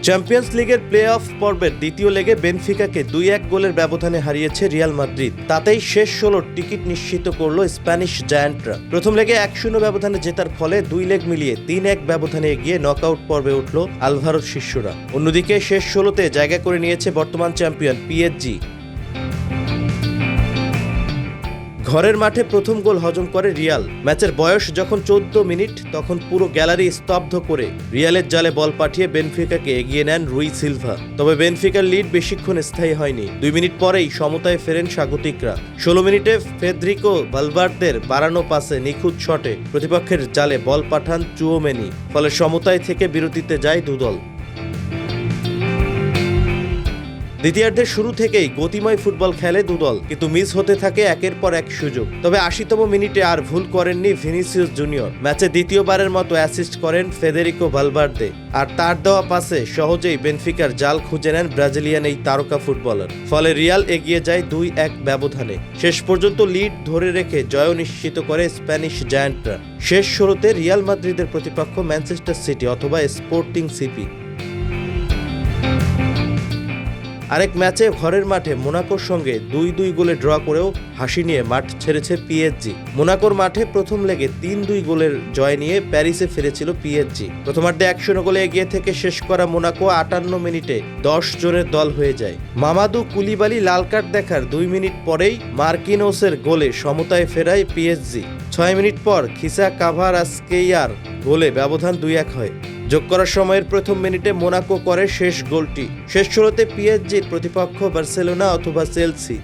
Champions লিগের play of পর্বের দ্বিতীয় লেগে বেনফিকাকে 2-1 গোলের ব্যবধানে হারিয়েছে রিয়াল মাদ্রিদ। তাতেই শেষ 16 টিকিট নিশ্চিত করল স্প্যানিশ জায়ান্টরা। প্রথম লেগে 1-0 ব্যবধানে জেতার ফলে 2 লেগ মিলিয়ে 3-1 ব্যবধানে এগিয়ে নকআউট পর্বে উঠল আলভারোর শিষ্যরা। অন্যদিকে শেষ 16তে জায়গা করে নিয়েছে বর্তমান চ্যাম্পিয়ন পিএসজি। ঘরের মাঠে প্রথম গোল হজম করে রিয়াল। ম্যাচের বয়স যখন 14 মিনিট, তখন পুরো গ্যালারি স্তব্ধ করে রিয়ালের জালে বল পাঠিয়ে বেনফিকাকে এগিয়ে নেন রুই সিলভা। তবে বেনফিকার লিড বেশিক্ষণ স্থায়ী হয়নি। 2 মিনিট পরেই সমতায় ফেরেন স্বাগতিকরা। 16 মিনিটে ফেদ্রিকো ভালভার্দের বাড়ানো পাসে নিখুঁত শটে প্রতিপক্ষের জালে বল পাঠান চুওমেনি। ফলে সমতায় থেকে বিরতিতে যায় দুদল। দ্বিতীয়ার্ধের শুরু থেকেই গতিময় ফুটবল খেলে দুদল, কিন্তু মিস হতে থাকে একের পর এক সুযোগ। তবে 80তম মিনিটে আর ভুল করেননি ভিনিসিয়াস জুনিয়র। ম্যাচে দ্বিতীয়বারের মতো অ্যাসিস্ট করেন ফেদেরিকো ভালভার্দে, আর তার দেওয়া পাসে সহজেই বেনফিকার জাল খুঁজে নেন ব্রাজিলিয়ান এই তারকা ফুটবলার। ফলে রিয়াল এগিয়ে যায় 2-1 ব্যবধানে। শেষ পর্যন্ত লিড ধরে রেখে জয় নিশ্চিত করে স্প্যানিশ জায়ান্টরা। শেষ 16তে রিয়াল মাদ্রিদের প্রতিপক্ষ ম্যানচেস্টার সিটি অথবা স্পোর্টিং সিপি। আরেক ম্যাচে ঘরের মাঠে মোনাকোর সঙ্গে 2-2 গোলে ড্র করেও হাসি নিয়ে মাঠ ছেড়েছে পিএসজি। মোনাকোর মাঠে প্রথম লেগে 3-2 গোলের জয় নিয়ে প্যারিসে ফিরেছিল পিএসজি। প্রথমার্ধে 1-0 গোলে এগিয়ে থেকে শেষ করা মোনাকো 58 মিনিটে 10 জনের দল হয়ে যায়। মামাদু কুলিবালি লাল কার্ড দেখার 2 মিনিট পরেই মার্কিনোসের গোলে সমতায় ফেরায় পিএসজি। 6 মিনিট পর খিসা কাভারাস্কেইয়ার গোলে ব্যবধান 2-1 হয়। যোগ করার সময়ের প্রথম মিনিটে মোনাকো করে শেষ গোলটি। শেষ 16তে পিএসজির প্রতিপক্ষ বার্সেলোনা অথবা চেলসি।